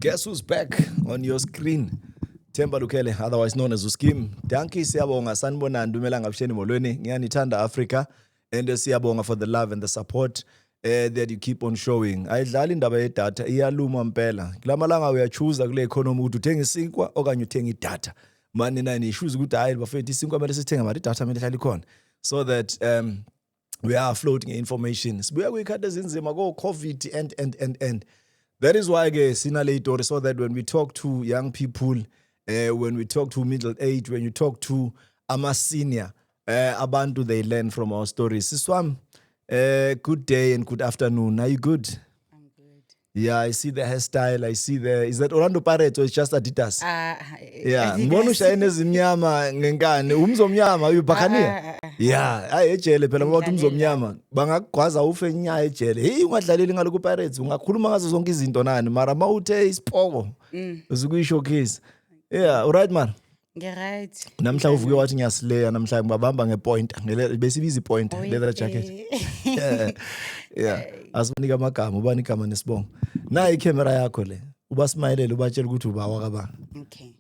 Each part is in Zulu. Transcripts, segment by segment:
Guess who's back on your screen? Themba Lukele, otherwise known as Uskim. Danki siyabonga sanibonani Ndumela Ngabusheni molweni. Ngiyanithanda Africa and siyabonga for the love and the support that you keep on showing. Ayidlali indaba yedatha iyaluma mpela. Kulamalanga uyachoose kule economy ukuthi uthenga isinkwa okanye uthenga idatha. Mani nani issues ukuthi hayi bafethu isinkwa manje sithenga manje idatha manje hlali khona. So that we are floating information. Sibuya kuyikhathi ezinzima go COVID and that is why ke sina le story, so that when we talk to young people, when we talk to middle age, when you talk to ama senior, abantu they learn from our stories. Siswam, good day and good afternoon. Are you good? I'm good. Yeah, I see the hairstyle. I see is that Orlando Pirates or it's just Adidas? Yeah, ngibona ushayene ezimnyama ngenkani. Umzomnyama uyibhakaniya? Yeah, hayi ejele phela ngoba umzomnyama bangakugwaza ufe nya ejele. Hey, ungadlaleli ngalo ku Pirates, ungakhuluma ngazo zonke izinto nani, mara mawuthe isipoko. Uzukuyishowcase. Yeah, alright man. Right. Namhla uvuke wathi ngiyasileya namhla ngibabamba ngepoint. Besibiza ipoint leather jacket. Yeah. Asibanika amagama, ubani igama nesibongo. Na ikamera yakho le. Ubasmayelele ubatshela ukuthi uba wakaba. Okay.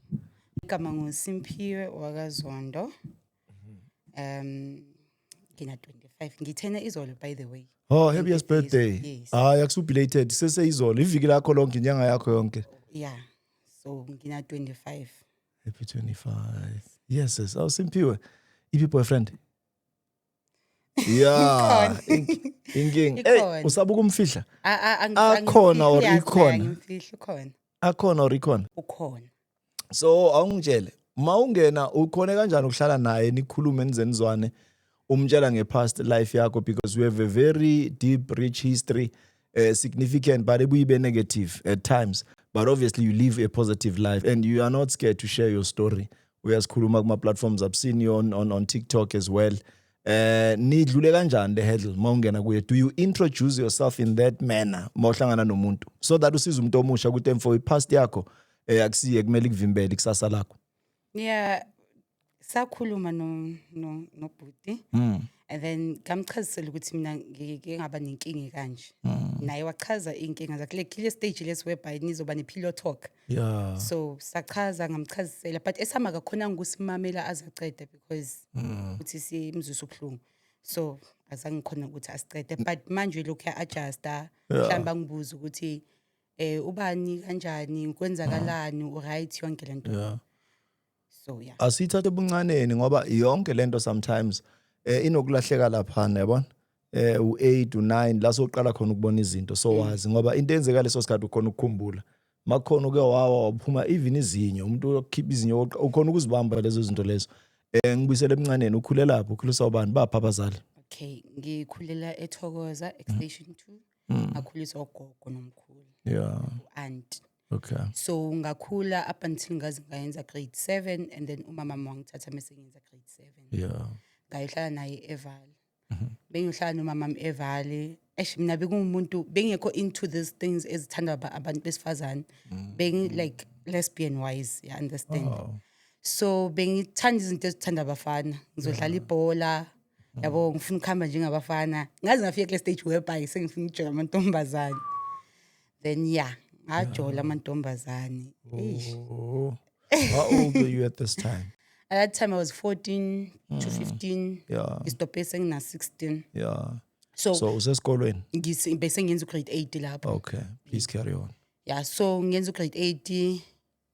Igama nguSimphiwe wakaZondo. Ngina 25. Ngithena izolo by the way. Oh, happy birthday. Yes. Yakusu belated. Sese izolo iviki lakho lonke inyanga yakho yonke. Yeah. So ngina 25. Happy 25. Yes. Simphiwe. Ipi boyfriend? Yeah. Inking. Hey, usaba ukumfihla? Akhona or ikhona? Ngimfihla ukhona. Akhona or ikhona? Ukhona. So awungitshele, mawungena ukhona kanjani ukuhlala naye nikhulume nizenzwane umtshela ngepast life yakho, because we have a very deep rich history, significant but ebuyibe negative at times, but obviously you live a positive life and you are not scared to share your story. Uyasikhuluma kuma platforms, I've seen you on TikTok as well. Nidlule kanjani the hurdle mawungena kuye? Do you introduce yourself in that manner mawuhlangana nomuntu so that usiza umuntu omusha ukuthi emfo ipast yakho akusiye kumele kuvimbele ikusasa lakho? Yeah. Sakhuluma no Bhuti. And then ngamchazisela ukuthi mina ngike ngaba nenkinga kanje. Naye wachaza inkinga zakhe kule stage lesi whereby nizoba ne pillow talk. Yeah. So sachaza ngamchazisela, but esama kakhona ngusimamela azacede because uthi simzuzu ubhlungu. So azange khona ukuthi asicede, but manje lokhu adjusta mhlamba ngibuza ukuthi ubani kanjani ukwenzakalani uright yonke lento. Yeah. So yeah. Asithathe ubuncaneni ngoba yonke lento sometimes inokulahleka lapha yabona. U8 u9 la soqala khona ukubona izinto so wazi ngoba into enzeka leso sikhathi ukhona ukukhumbula. Makhona uke waphuma even izinyo, umuntu okhipha izinyo ukhona ukuzibamba lezo zinto lezo. Ngibuyisele ebuncaneni, ukhulela lapho, ukhuliswa ubani bapha abazali? Okay, ngikhulela eThokoza extension 2. Ngakhuliswa ugogo nomkhulu. Yeah. Aunt. Okay. So ngakhula up until ngaze ngayenza grade 7 and then umama wangithatha mase ngenza grade 7. Yeah. Ngayihlala naye eVale. Bengihlala nomama eVale. Mina bekumuntu bengekho into these things ezithanda abantu besifazane. Like lesbian wise, you understand? Oh. So bengithanda izinto ezithanda abafana. Ngizodlala ibhola. Yabo ngifuna ukuhamba njengabafana. Ngaze ngafika kule stage whereby sengifuna ukujola amantombazane. Then yeah, ngajola amantombazane. Oh. How old were you at this time? At that time I was 14 to 15. Yeah. Ngistophe sengina 16. Yeah. So usesikolweni? bese ngiyenza grade 8 lapho. Okay, please carry on. Yeah, so ngiyenza grade 8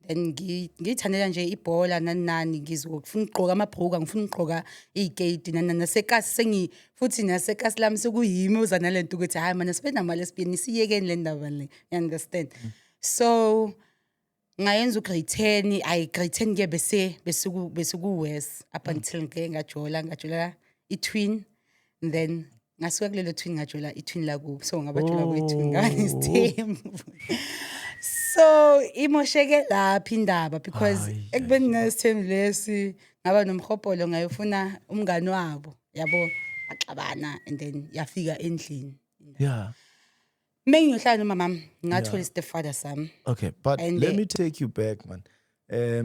then ngithandela nje ibhola nani ngizofuna ukugqoka amabhruka, ngifuna ukugqoka iziketi nasekasi futhi nasekasi lami sekuyimi uzana lento ukuthi hayi mana sibe nama lesbian siyekeni le ndaba le, you understand? So ngayenza grade 10, grade 10 ke bese ku West up until ngajola i-twin, and then ngasuka kulelo twin ngajola i-twin la kubo, so ngabajola kwe-twin nganisithembu. So imosheke lapha indaba because ekubeni nesithembu lesi ngaba nomhopolo ngayofuna umngane wabo yabo axabana and then yafika endlini. Yeah. Mengiyohlala nomama ngathola stepfather sami. Okay, but let me take you back man.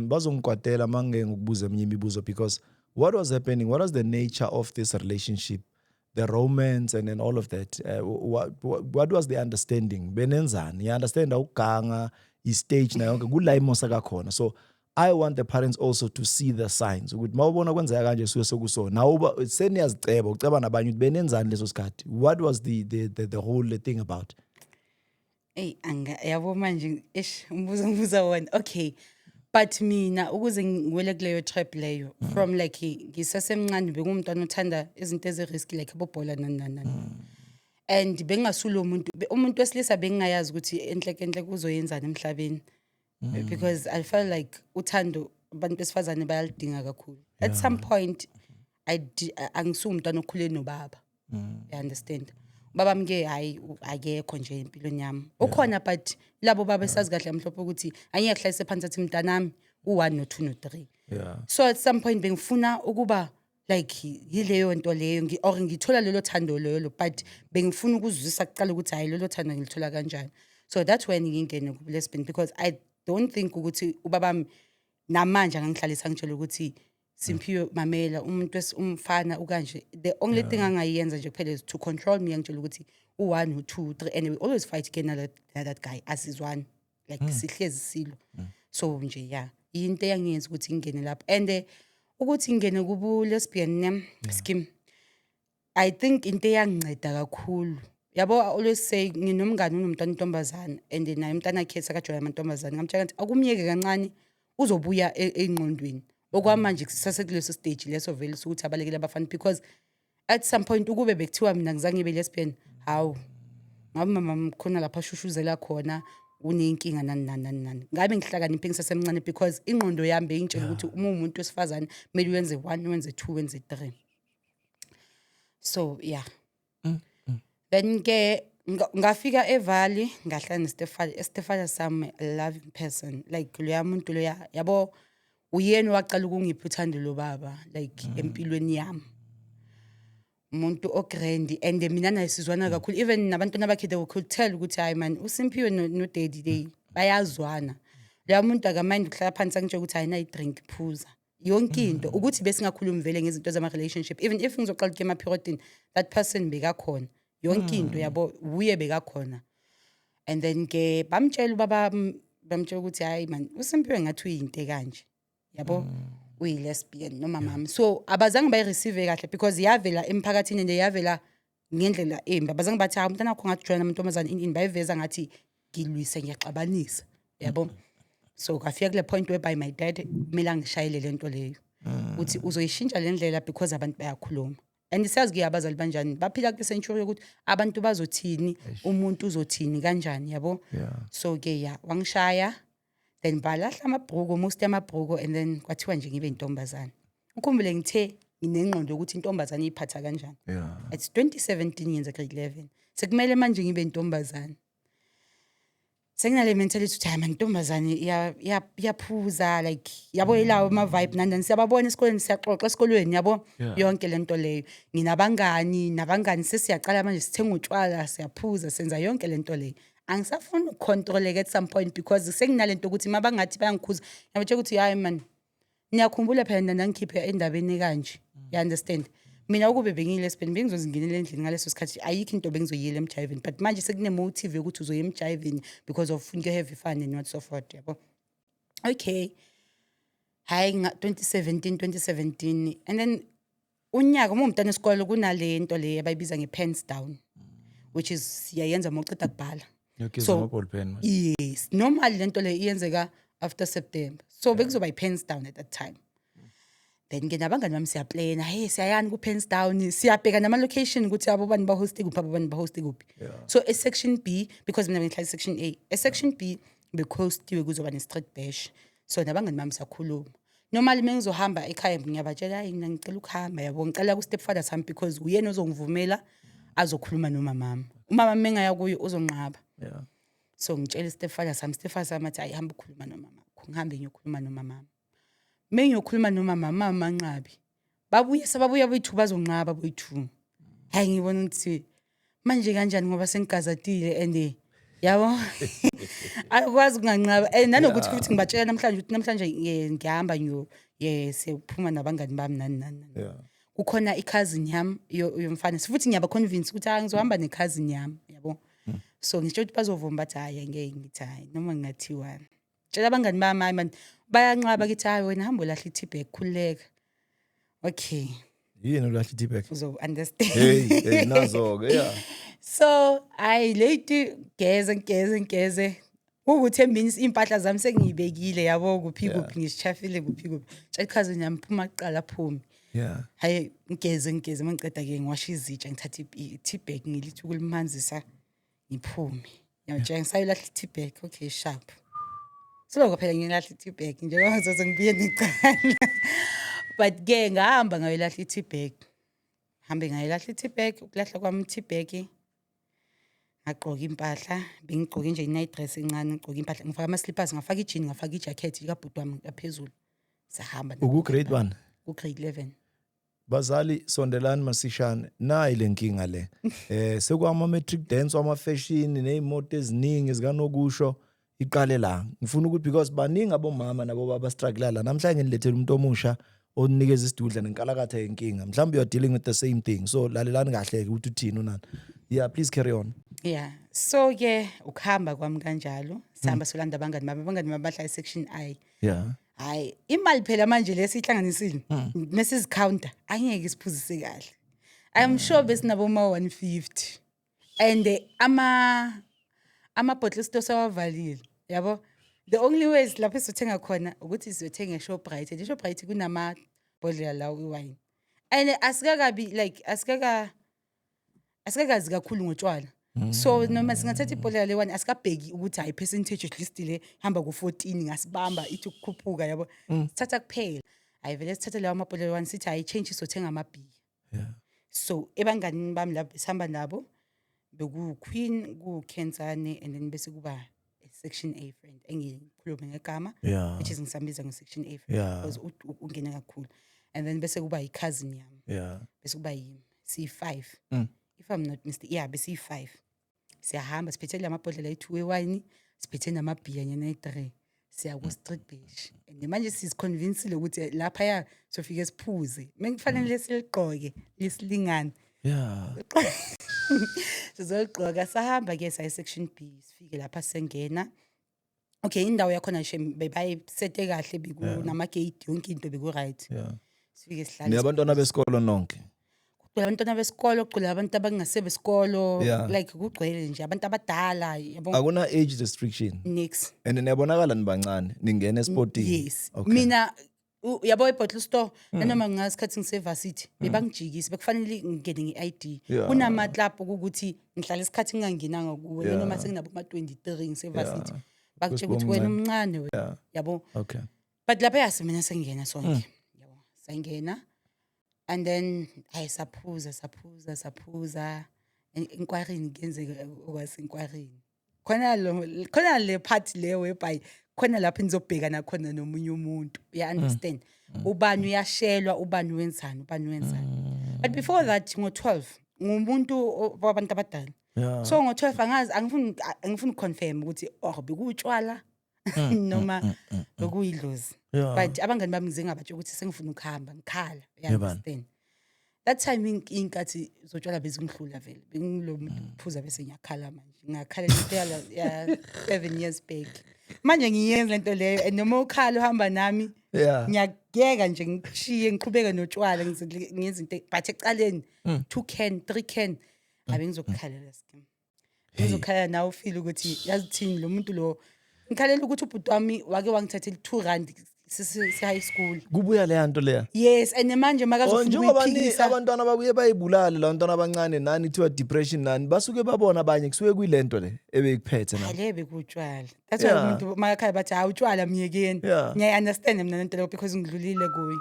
Bazongikwatela mange ngikubuza eminye imibuzo because what was happening? What was the nature of this relationship? the romance and all of that, what was the understanding? Benenzani, you understand ukuganga, stage na yonke kula imosa kakhona. So I want the parents also to see the signs. Ukuthi mawubona kwenzeka kanje suke sokusona. Nawo seniyaziceba, uceba nabanye ukuthi benenzani leso sikhathi. What was the whole thing about? Hey, yabo manje umbuza wona. Okay. But mina ukuze ngiwele kuleyo trap leyo from like ngisasemncane bengumntwana othanda izinto ezi-risky like abobhola nani. And bengasulo umuntu wesilisa bengingayazi ukuthi enhle kuzoyenzana emhlabeni. Because I felt like uthando abantu besifazane bayalidinga kakhulu. At some point angisumntwana okhule nobaba. You understand? Baba mke hayi akekho nje empilweni yami. Ukhona but labo baba esazi kahle mhlophe ukuthi angeke kuhlalise phansi athi mntanami u1 no 2 no 3. Yeah. So at some point bengifuna ukuba like yileyo nto leyo or ngithola lelo thando lelo but bengifuna ukuzwisisa kuqala ukuthi hayi lelo thando ngilithola kanjani. So that's when ngingene ku lesbian because I don't think ukuthi ubaba namanje angangihlalisa ngitshela ukuthi Simphiwe mamela umuntu umfana ukanje. The only thing angayenza nje kuphela is to control me ngitshela ukuthi u1 u2 3 and we always fight against that guy asizwana like sihlezi silo. So nje yeah into yangenza ukuthi ngene lapha and ukuthi ngene kubu lesbian scheme I think into yanginceda kakhulu. Yabo I always say nginomngane unomntwana intombazana and naye umntana akhetha kajoya amantombazana ngamtshela ukuthi akumyeke kancane uzobuya engqondweni. Okwamanje sasekuleso stage leso vele ukuthi abalekele abafana because at some point ukube bekuthiwa mina ngizange ngibe lesbian hawu ngabe mama mkhona lapha shushuzela khona unenkinga nani ngabe ngihlakaniphe ngisasemncane because ingqondo yami beyintshela ukuthi uma umuntu wesifazane kumele wenze 1 wenze 2 wenze 3. So yeah then ke ngafika eValley ngahlala neStefana sami a loving person like loya muntu loya yabo uyena waqala ukungipha uthando lo baba like empilweni yami umuntu ogrand and mina naye sizwana kakhulu even nabantwana bakhe they could tell ukuthi hayi man uSimphiwe no daddy they bayazwana la muntu akamind ukuhlala phansi angitsho ukuthi hayi nayi drink phuza yonke into ukuthi besingakhulumi vele ngezinto zama relationship even if ngizoqala ukema periodini that person bekakhona yonke into yabo uye bekakhona and then ke bamtshela ubaba bamtshela ukuthi hayi man uSimphiwe ngathi uyinte kanje yabo uyi lesbian noma mama so abazange bayireceive kahle because yavela emphakathini nje yavela ngendlela embi abazange bathi ha umntana wakho ngathi join amantombazana in bayiveza ngathi ngilwise ngiyaxabanisa yabo so kafika kule point whereby my dad kumele ngishayele lento leyo uthi uzoyishintsha le ndlela because abantu bayakhuluma and siyazi ke abazali banjani baphila ku century ukuthi abantu bazothini umuntu uzothini kanjani yabo so ke ya wangishaya then balahla amabhuku most amabhuku and then kwathiwa nje ngibe intombazana ukhumbule ngithe nginengqondo ukuthi intombazana iphatha kanjani it's 2017 yenza grade 11 sekumele manje ngibe intombazana senginale mentality ukuthi hayi intombazana yaphuza like yabo ilawo ama vibe nandani siyababona esikoleni siyaxoxa esikolweni yabo yonke lento leyo nabangani sesiyaqala manje sithenga utshwala siyaphuza senza yonke lento leyo angisafuna ukucontroleka at some point because senginalento ukuthi mabangathi bayangikhuza yabona ukuthi hayi man niyakhumbula phela nangikhiphe endabeni kanje you understand mina ukube bengilesbian bengizozingenela endlini ngaleso sikhathi ayikho into bengizoyiyela emjiveni but manje sekune motive ukuthi uzoya emjiveni because of fun heavy fun and what so forth yabo okay hayi 2017 and then unyaka uma umntana esikole kunalento le abayibiza nge-pens down which is yayenza mawuceda kubhala so yes normally lento le iyenzeka after September so bekuzoba i-pens down at that time then ke nabangani bami siyaplayna hey siyayani ku pens down siyabheka nama location ukuthi abobani ba host kuphi abobani ba host kuphi so a section B because mina ngihlala section A section B behostiwe kuzoba ne street bash so nabangani bami sakhuluma normally mengizohamba ekhaya ngiyabatshela hayi mina ngicela ukuhamba yabo ngicela ku stepfather sami because uyena ozongivumela azokhuluma nomama umama mengaya kuyo uzonqaba so ngitshela stepfather sami athi ayihamba ukukhuluma nomama ngihambe ngiyokhuluma nomama mengiyokhuluma nomama mama nqabi babuya boyithu bazonqaba boyithu hayi ngibona ukuthi manje kanjani ngoba sengigazatile and yabo akwazi kunganqaba nanokuthi futhi ngibatshela namhlanje ukuthi namhlanje ngihamba siyophuma nabangani bami nani kukhona i-cousin yami yomfana futhi ngiyabaconvince ukuthi ngizohamba ne-cousin yami yabo. So ngisho ukuthi bazovuma bathi hayi ngeke ngithi hayi noma ngingathiwani. Tshela abangani bami hayi man bayanqaba kithi hayi wena hamba ulahla i-T-bag khululeka. Okay. Yini ulahla i-T-bag? Uzo understand. Hey nazo-ke yeah. So I late ngeze ukuthi emini impahla zami sengiyibekile yabo kuphi ngishafile kuphi. Tshela cousin yami phuma kuqala phumi. Yeah. Hayi ngeze mangiceda ke ngiwasha izitsha ngithatha i-T-bag ngilithi ukulimanzisa ngiphume. Yamtshela ngisayolahla i-T-bag okay sharp. Siloko phela ngilahla i-T-bag njengoba ngizoze ngibuye necala. But ke ngahamba ngayolahla i-T-bag. Hambe ngayolahla i-T-bag ukulahla kwami i-T-bag. Ngagqoka impahla bengigqoke nje i-night dress encane ngigqoka impahla ngifaka ama-slippers ngafaka i-jean ngafaka i-jacket kabhuti wami ngaphezulu. Sahamba Grade 1? Grade 11. Bazali sondelani masishane nayi lenkinga le. Sekwama matric dance wama fashion nezimoto eziningi zikanokusho iqale la. Ngifuna ukuthi because baningi abomama nabo baba struggle la. Namhlanje nilethele umuntu omusha onikeza isidudla nenkalakatha yenkinga. Mhlawumbe you are dealing with the same thing. So lalelani kahle ukuthi uthini unani. Yeah, please carry on. Yeah. So ke ukuhamba kwami kanjalo. Sihamba solanda abangani bami bahlala section I. Yeah. Hayi imali phela manje lesihlanganisile message counter angeke isiphuzise kahle. I am sure besinabo ma 150 and ama bottle store sawavalile yabo. The only ways lapho sithenga khona ukuthi sizothenga eShoprite. eShoprite kunama bottle la iwine and asikakazi kakhulu ngotshwala. So noma singathatha ibhodlela le1 asikabheki ukuthi hayi percentage at least le hamba ku14 ngasibamba ithi ukukhuphuka yabo. Sithatha kuphela. Hayi vele sithatha lawo amabhodlela le1 sithi hayi change sothenga amabhiya. Yeah. So ebangani bami lapho sihamba nabo beku Queen ku Kenzane and then bese kuba section A friend engikhuluma ngegama which is ngisambiza ngesection A friend because ungena kakhulu and then bese kuba i-cousin yami. Yeah. Bese kuba yimi C5. If I'm not mistaken, yeah, bese 5. Siyahamba siphethe lamabhodlela ethu wewine, siphethe namabhiya nyana e3. Siya ku street beach. And manje siziconvinceile ukuthi lapha ya sofike siphuze. Mengikufanele siligqoke, lisilingana. Yeah. Sizogqoka sahamba ke sa section B, sifike lapha sengena. Okay, indawo yakhona nje bebayisete kahle beku nama gate yonke into beku right. Yeah. Sifike sihlala. Niyabantwana besikolo nonke. Abantwana besikolo kugcwele abantu abangasebe besikolo Yeah. like kugcwele nje abantu abadala yabo. Akuna age restriction. Nix. And niyabonakala nibancane ningena esportini. Yes. Okay. Mina yabo e-bottle store nanoma ngasikhathi ngisevarsity bebangijikisa bekufanele ngingene nge-ID. Kunama club ukuthi ngihlala isikhathi ngingangenanga kuwe noma senginabo ama-23 ngisevarsity. Bakutshela ukuthi wena umncane yabo. Okay. But lapha yasimina sengena sonke. Yabo. Sengena. And then I saphuza inquiry ngenzeka okwasinquiry khona le part le webhay khona lapho nizobhekana khona nomunye umuntu you understand ubani uyashelwa ubani wenzani but before that ngo12 ngumuntu wabantu abadala so ngo12 angazi angifuni confirm ukuthi bekutshwala noma bekuyidlozi. But abangani bami ngizengabatsho ukuthi sengifuna ukuhamba ngikhala you understand. That time inkathi zotshwala bezingihlula vele bengilomuntu uphuza bese ngiyakhala manje ngakhala impela ya 7 years back manje ngiyenza lento leyo and noma ukhala uhamba nami ngiyageka nje ngishiye ngiqhubeka notshwala ngenza into but ecaleni 2 can 3 can abe ngizokukhalela skim ngizokhala nawe ufeel ukuthi yazi thini lo muntu lo ngikhalela ukuthi ubhuti wami wake wangithathela 2 rand high school. Kubuya le nto leya. Yes, and manje makazofuna ukuyiphikisa. Abantwana babuye bayibulala la bantwana abancane nani ithiwa depression nani basuke babona abanye kusuke kuyilento le ebeyikuphethe na. Hayi bekutshwala. That's why umuntu mayakhaya bathi awutshwala myekeni. Ngiya understand mina lento leyo because ngidlulile kuyi.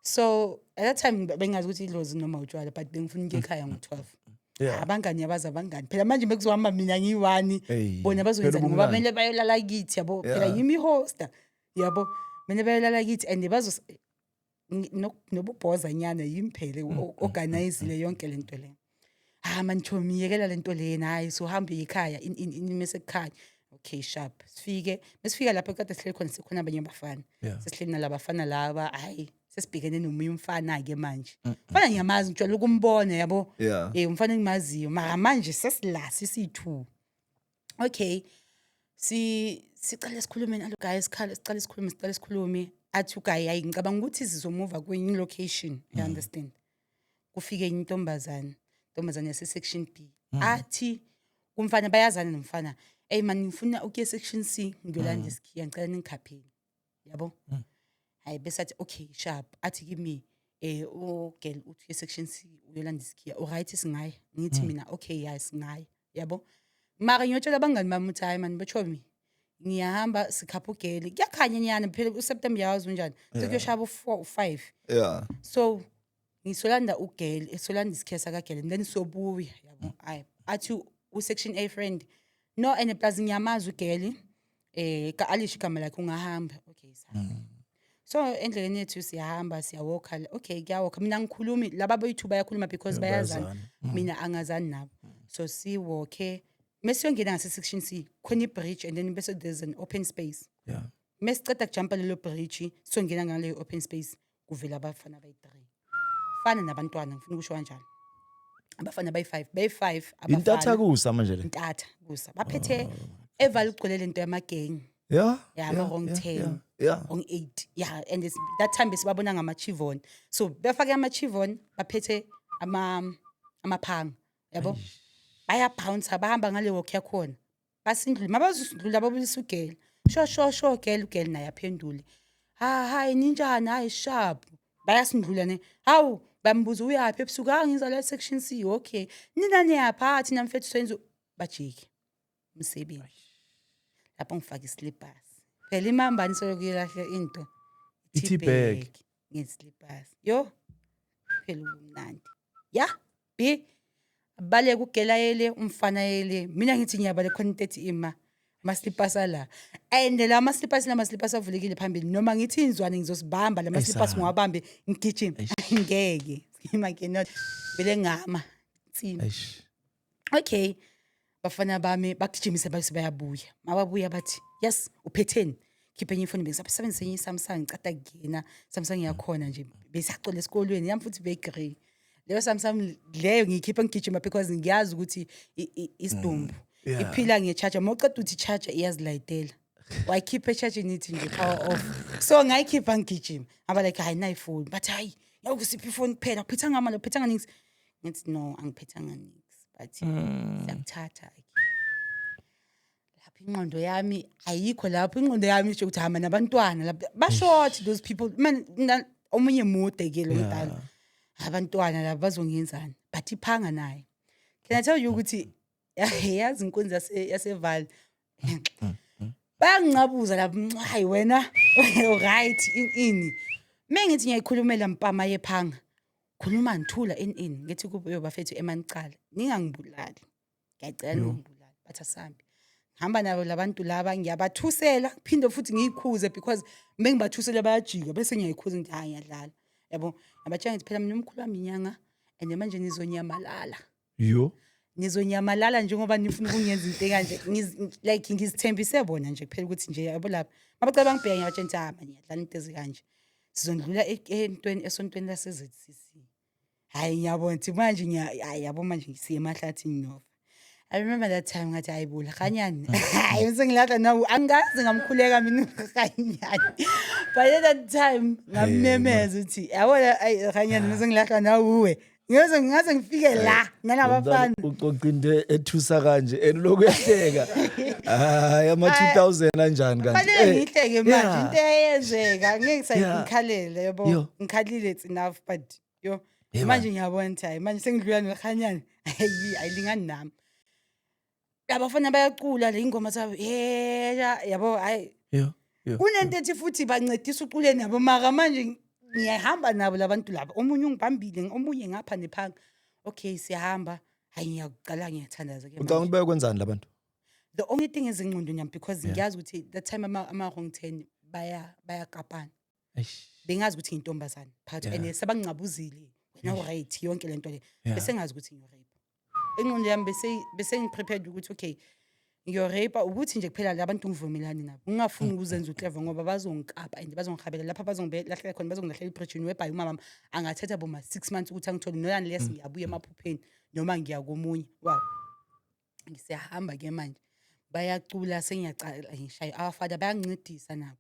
So at that time bengazi ukuthi idlozi noma utshwala but bengifuna ukuya ekhaya ngo12. Abangani yabaza abangani. Phela manje bekuzohamba mina ngiyi1 bona bazoyenza ngoba kumele bayolala kithi yabo phela yimi hoster. Yabo mina bayolala kithi and bazo nobubhoza nyana yimphele organize yonke lento le. Mancho miyekela lento lena hayi so hamba ekhaya inimese ekhaya. Okay sharp. Sifike lapho kade sihleli khona sikhona abanye abafana. Sesihleli nalabafana laba hayi sesibhekene nomunye umfana ke manje mfana ngiyamazi ngijwayele ukumbona yabo Yeah. umfana engimaziyo mara manje sesila sisi2 okay sicela sikhulume nalo guys sicela sikhulume athi guy hayi ngicabanga ukuthi sizomova kwenye location you understand kufike intombazana yase section B athi kumfana bayazana nomfana hey man ngifuna ukuye section C ngiyolanda iskiya ngicela ningikhapheni yabo hayi bese athi okay sharp athi kimi girl uthi section C uyolanda iskiya alright singayi ngithi mina okay yes singayi yabo mara ngiyotshela abangani bami ukuthi hayi man bachomi ngiyahamba sikhapha ugeli kuyakhanya nyana phela uSeptember yazi unjani sekuyoshaba u4 5 Yeah. so ngisolanda ugeli esolanda isikhesa kaGeli then sobuya yabo hayi athi usection A friend no and plus ngiyamazi ugeli ka Alish igama lakhe ungahamba okay so endleleni yethu siyahamba siyawalka okay kuyawalka mina ngikhulumi laba boyithu bayakhuluma because bayazana mina angazani nabo so siwalke mesiyongena ngase section C khona ibridge and then bese there's an open space Yeah. mesiceda kujumpa lelo bridge songena ngale open space kuvela abafana bayi3 fana nabantwana ngifuna ukusho kanjalo abafana bayi5 abafana Intatha kusa manje le. intatha kusa baphethe evale ugcwele into yamagang Yeah. yeah wrong 10 Yeah. wrong 8 yeah and it's, that time besibabona ngama-chivon so befake ama-chivon baphethe amaphanga yabo bayabounce bahamba ngale walk yakhona basindlule mabazindlula babulisa ugeli sho ugeli naye aphendule hayi ninjani hayi sharp bayasindlula ne hawu bambuza uyapi ebusuku ngiza la section C okay nina niyapha thina mfethu senzo bajiki umsebenzi lapho ngifaka islippers phela imambani sokuyilahla into Ithi bag. ngeslippers yo phela umnandi ya b baleka ugela yele umfana yele mina ngithi ngiyabale khona 30 ima maslippers ala and la maslippers avulekile phambili noma ngithi inzwane ngizosibamba la maslippers ngiwabambe ngigijima ngeke ima ke not vele ngama tsini Eish. okay bafana bami bagijimise bayabuya mababuya bathi yes uphetheni khiphe enye ifoni bengisebenzisa enye Samsung ngicada kuyena Samsung yakhona nje besacole esikolweni yami futhi begrey leyo Samsung leyo ngiyikhipha ngigijima because ngiyazi ukuthi isidumbu iphila ngecharger mawuceda uthi charger iyazilayitela wayikhipha echarger nithi nje power off so ngayikhipha ngigijima aba like hayi nayi phone but hayi yakusiphi ifoni kuphela uphethanga amalo uphethanga nix ngithi no angiphethanga nix but siyakuthatha lapho ingqondo yami ayikho lapho ingqondo yami isho ukuthi hamba nabantwana lapha bashort those people man omunye mude ke lo mdala abantwana laba bazongenzani but iphanga naye can I tell you ukuthi yazi inkunzi yasevali bayangicabuza lapha hayi wena right ini mengithi ngiyayikhulumela mpama yephanga khuluma ngithula in ngithi kube bafethu emancala ningangibulali ngiyacela ngibulali bathi asambi hamba nabo labantu laba ngiyabathusela phinde futhi ngiyikhuze because mengibathusela bayajika bese ngiyayikhuza ngithi hayi ngiyadlala yabo abatshela ngithi phela mina umkhulu wami inyanga and manje nizonyamalala Yo. nizonyamalala njengoba nifuna ukungenza into kanje like ngizithembise bona nje kuphela ukuthi nje yabo lapha mabacela bangibheka ngiyabatshela ukuthi manje ngiyadlala into ezikanje sizondlula entweni esontweni laseZCC hayi ngiyabona ukuthi manje hayi yabo manje ngisiye emahlathini nova I remember that time ngathi ayibula khanyani hayi sengilahla nawo angazi ngamkhuleka mina khanyani but at that time ngamemeza ukuthi yabona khanyani sengilahla nawe ngaze ngifike la nalabafana Uqoqinde ethusa kanje enilokuyahleka. Hayi ama 2000 kanjani kanti. Fanele ngihleke manje into eyenzeka ngeke sayikhalele yabo ngikhalile it's enough but yo manje ngiyabona ukuthi manje sengidlula nokhanyani ayilingani nami abafana bayacula le ingoma zabo yabo hayi kunento ethi futhi bancedisa ucule nabo maka manje ngiyahamba nabo labantu laba omunye ungibambile omunye ngapha nephanga okay siyahamba hayi ngiyaqala ngiyathandaza ke Ucanga ukuthi bayokwenzani labantu? the only thing is ingqondo nyami because ngiyazi ukuthi that time ama wrong 10 bayakapana bengazi ukuthi intombazana phakathi and sabangingabuzile wena right yonke lento le bese ngazi ukuthi ngirape ingqondo yami bese ngiprepared ukuthi okay ngiyorape ukuthi nje kuphela labantu ngivumelani nabo ngingafuni ukuzenza uclever ngoba bazongikapa and bazongikhabela lapha bazongilahlela khona bazongilahlela ibridge webhayi umama angathatha boma 6 months ukuthi angithole no unless ngiyabuya emaphupheni noma ngiya komunye wow ngisiyahamba ke manje bayacula sengiyacala ngishayo abafada bayangincedisa nabo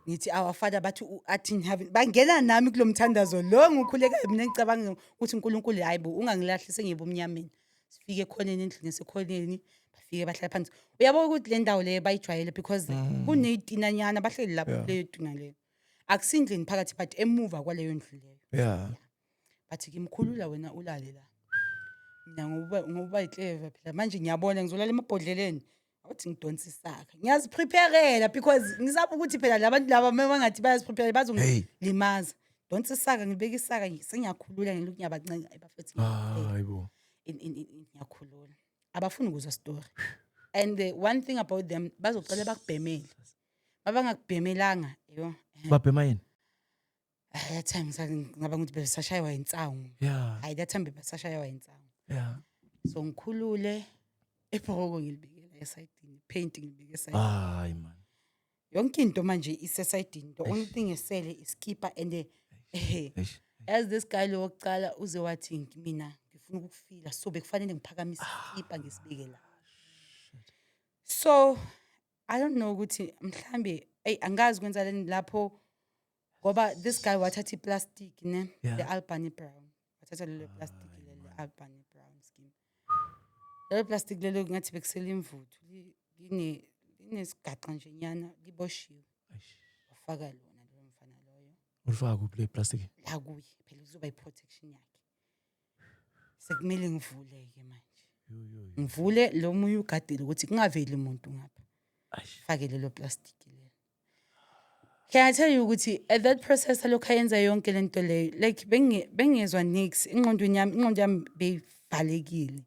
ngithi abafada bathi athi have bangena nami kulomthandazo lo ngikhuleka mina ngicabanga ukuthi uNkulunkulu hayibo ungangilahli sengibe umnyameni sifike khoneni endlini sekhoneni bafike bahlala phansi uyabona ukuthi le ndawo le bayijwayele because kuneyitinanyana bahleli lapho leyo tina leyo akusindlini phakathi but emuva kwaleyo ndlu leyo Yeah. bathi kimkhulula wena ulale la mina ngoba iclever phela manje ngiyabona ngizolala emabhodleleni awuthi ngidonsa isaka ngiyazipreparela because ngizaba ukuthi phela labantu laba mangathi bayaziprepare bazongilimaza donsa isaka ngibeka isaka sengiyakhulula ngiloku ngiyabancenga ebafethi Hayibo. ngiyakhulula abafuni ukuzwa story and the one thing about them bazocela bakubhemele mabangakubhemelanga yo Babhema yini? that time ngaba ngithi besashaywa insangu Yeah. hayi that time besashaywa insangu Yeah. so ngikhulule ebhoko ngilibekela esayidini painting ngilibeke esayidini Hayi man. yonke into manje isesayidini the only thing esele iskipper and Eish. as this guy lo wokucala uze wathi mina ngifuna ukufila so bekufanele ngiphakamise iskipper ngisibeke la so I don't know ukuthi mhlambe angazi kwenza leni lapho ngoba this guy wathatha iplastic ne Yeah. the Albany Brown wathatha lelo plastic lelo Albany Brown scheme lelo plastic lelo ngathi bekusela imvuthu linesigaxa nje nyana liboshiwe wafaka lona lo mfana loyo Ulifaka kuphi le plastic? la kuye phela uzoba iprotection yakhe sekumele ngivule ke manje ngivule lo moya ugadile ukuthi kungaveli umuntu ngapha fake lelo plastic lelo can I tell you ukuthi at that process lokho ayenza yonke lento leyo like bengezwa nix ingqondo yami beyivalekile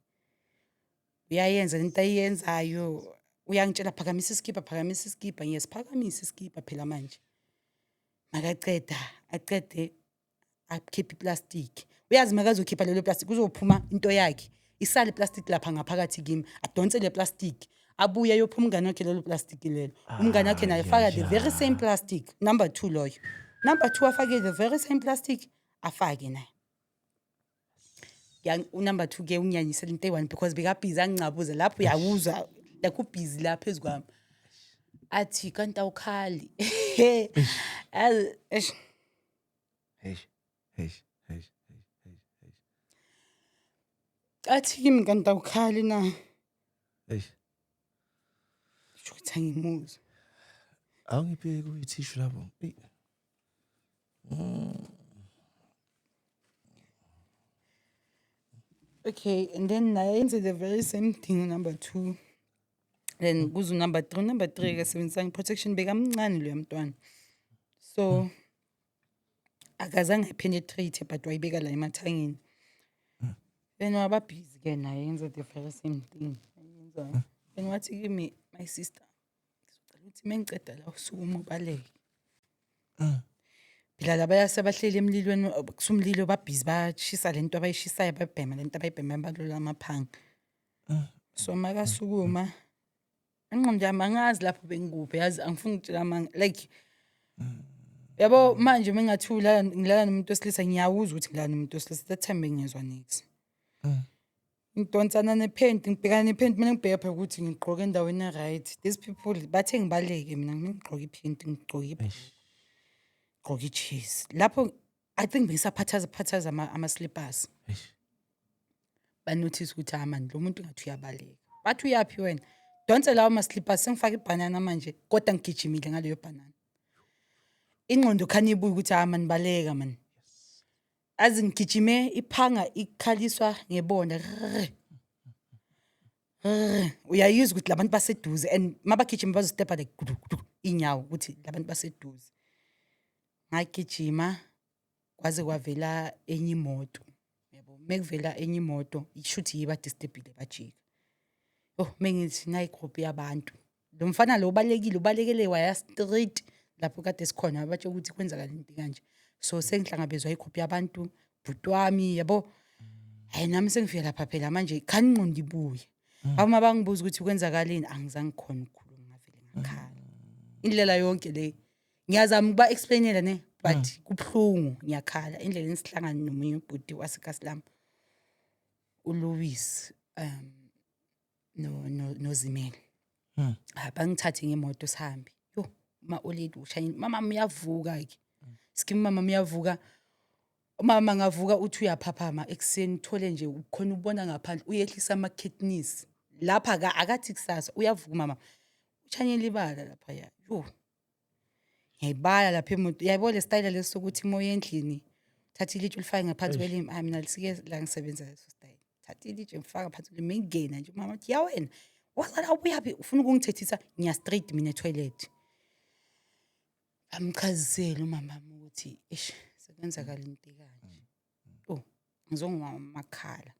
uyayenza lento ayenzayo uyangitshela phakamisa iskipper ngiyesiphakamisa iskipper phela manje makaqeda aqede akhipha iplastic uyazi makazokhipha lelo plastic kuzophuma into yakhe isale plastic lapha ngaphakathi kimi adonse le plastic abuya yophuma umngane wakhe lelo plastic lelo umngane wakhe naye faka the very same plastic number 2 loyo number 2 afake the very same plastic afake naye number 2 ke unyanyisela into eyi-1 because bekabhizi angincabuze lapho uyawuzwa like ubhizi la phezu kwami athi kanti awukhali Eish. athi kimi kanti awukhali na Eish. ukuthi angimuzwa Awungiphe kuyithishu lapho. okay and then nayenze the very same thing number 2 then kuzo number 3 ke sebenzisa protection bekamncane lo mntwana so akazange penetrate but wayibeka la emathangeni then wababhizi ke naye yenza the very same thing yenza then wathi kimi my sister ngizocela ukuthi mengiceda la usukuma ubaleke phela laba yasebahleli emlilweni kusumlilo babhizi bashisa lento abayishisayo babhema lento abayibhema balola amaphanga so makasukuma engqondo yami angazi lapho bengikuphi yazi angifuni ukutshela like yabo manje mengathula ngilala nomuntu wesilisa ngiyawuza ukuthi ngilala nomuntu wesilisa that time bengiyezwa nix ngidonsana nepaint ngibhekana nepaint mina ngibheka phela ukuthi ngigqoke endaweni right these people bathe ngibaleke mina ngigqoke ipaint ngigqoke i-cheese lapho I think bengisaphathaza ama slippers banotice ukuthi amani lo muntu ngathi uyabaleka bathi uyapi wena donse lawo ama slippers sengifaka ibanana manje kodwa ngigijimile ngaleyo banana ingqondo khani ibuye ukuthi amani baleka man azi ngigijime iphanga ikhaliswa ngebonda uyayizwa ukuthi labantu baseduze and mabagijima bazostepha like inyawo ukuthi labantu baseduze ngagijima kwaze kwavela enye imoto yabo mekuvela enye imoto ishuthi yiba disturbile bajika mengithi nayi group yabantu lo mfana lo ubalekele waya street lapho kade sikhona abatsho ukuthi kwenzakala into kanje so sengihlangabezwa igroup yabantu bhuti wami yabo hayi nami sengifika lapha phela manje khani ngqondo ibuye Awuma bangibuza ukuthi kwenzakaleni angizange khona ukukhuluma ngavele ngakhala. Indlela yonke le ngiyazama ukuba explainela ne but kubhlungu ngiyakhala indlela enisihlangana nomunye ubhuti waseKasilam uLouis no Zimele. Bangithathe ngemoto sihambe. Yo ma oledi ushayini mama uyavuka ke. Skim mama uyavuka. Mama ngavuka uthi uyaphaphama ekseni thole nje ukhona ubona ngaphandle uyehlisa ama kidneys. Lapha akathi kusasa uyavuka mama. Uchanye libala lapha ya. Yo. Ngiyibala lapha emoto. Yayibona le style lesokuthi moya endlini. Thatha ilitshe ulifake ngaphansi kwelimi. Mina lisike la ngisebenza leso style. Thatha ilitshe ngifaka ngaphansi kwelimi ngingena nje mama uthi yawena. Wasala ubuyapi ufuna ukungithethisa ngiya straight mina etoilet. Amchazisela umama ukuthi eish sekwenzakala into kanje. Oh ngizongwa makhala.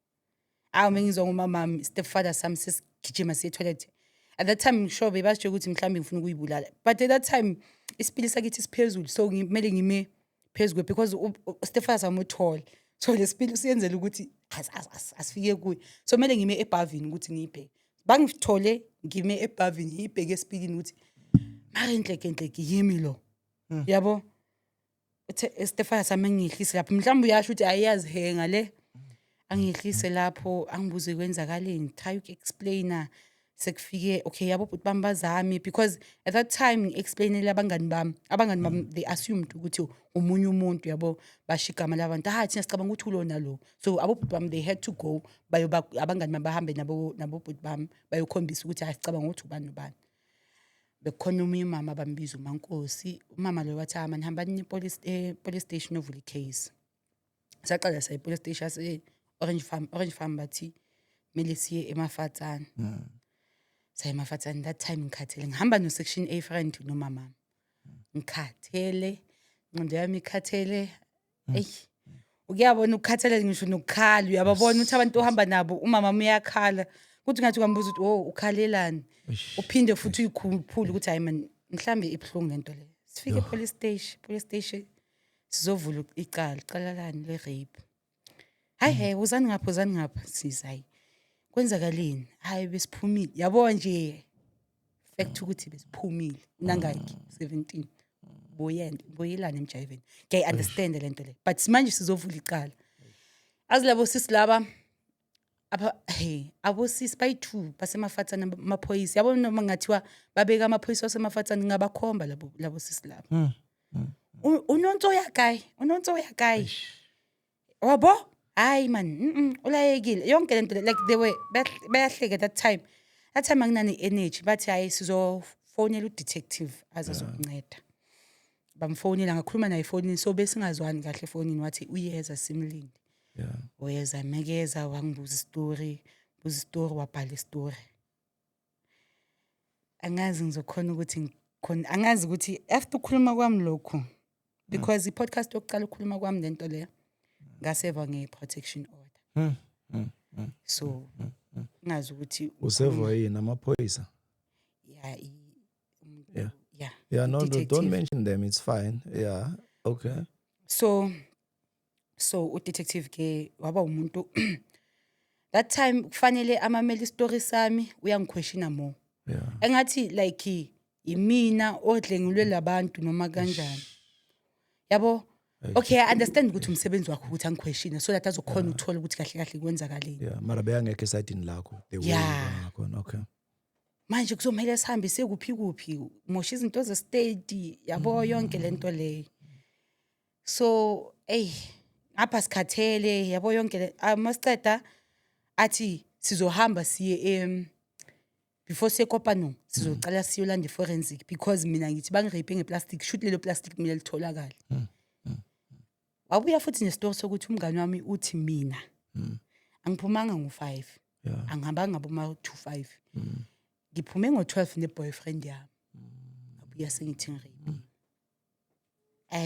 Ngizwa ngumama stepfather sami sesigijima siye toilet. At that time ngisho bebasho ukuthi mhlambe ngifuna ukuyibulala. But at that time isipili sakithi siphezulu so ngimele ngime phezulu because stepfather sami uthole. So lesipili usiyenzela ukuthi asifike kuye. So kumele ngime ebhavini ukuthi ngibheke. Bangithole ngime ebhavini ngibheke esipilini ukuthi mara inhleke yimi lo. Yabo Stefan sami ngihlise lapho mhlawumbe uyasho ukuthi ayazi henga le angihlise lapho angibuze kwenzakaleni try to explainer sekufike okay yabo but bambazami because at that time explainela abangani bami they assumed ukuthi umunye umuntu yabo bashigama labantu thina sicabanga ukuthi ulona lo so abo bami they had to go abangani bahambe nabo but bami bayokhombisa ukuthi asicabanga ukuthi ubani nobani bekhona umunye mama bambiza uMankosi umama lo wathi nihamba police station ovula case saqala sa police station ase Orange Farm bathi mele siye eMafatsana sa eMafatsana that time ngikhathele ngihamba no section A friend no mama ngikhathele ngqondo yami ikhathele ukuyabona ukukhathele ngisho nokukhala uyababona ukuthi abantu ohamba nabo umama uyakhala kuthi ngathi ngambuza ukuthi ukhalelani uphinde futhi uyikhuphula ukuthi hayi man mhlambe ibhlungu lento le sifike police station sizovula icala lani le rape hayi uzani ngapha sizayi kwenzakaleni hayi besiphumile yabo nje fact ukuthi besiphumile nangaki 17 boyelana emjayiveni ke understand lento le but manje sizovula icala azilabo sisilaba abo sis bayi2 basemafatsana amaphoyisa yabo noma ngathiwa babeka amaphoyisa wasemafatsana ngabakhomba labo sis labo unonto yakay wabo hayi man ulayekile yonke lento like they were bayahleka that time anginani energy bathi hayi sizofonela udetective azazokunceda bamfonela ngakhuluma naye efonini so besingazwani kahle efonini wathi uyeza simlindi uyeza mekeza wangibuza story wabhala story angazi ngizokhona ukuthi angazi ukuthi after ukukhuluma kwami lokho because i-podcast yokuqala ukukhuluma kwami lento leyo ngaseva nge-protection order so ngazi ukuthi useva yini amaphoyisa no don't mention them it's fine okay so udetective ke waba umuntu that time kufanele amameli story sami uyangiquestiona more engathi like imina odlengilwe labantu noma kanjani yabo okay I understand ukuthi umsebenzi wakho ukuthi angiquestiona so that azokhona ukuthola ukuthi kahle kwenzakaleni mara beyangekho esayidini lakho the way ngakho okay manje kuzomela sihambe sekuphi mosha izinto ze state yabo yonke lento leyo so ngapha sikhathele yabo yonke amasiceda athi sizohamba siye before sekopano sizocala siyolanda forensic because mina ngithi bangirape ngeplastic shoot lelo plastic mina litholakala wabuya futhi nestory sokuthi umngane wami uthi mina angiphumanga ngo5 angihamba ngabo ma25 ngiphume ngo12 neboyfriend yami abuya sengithi ngirape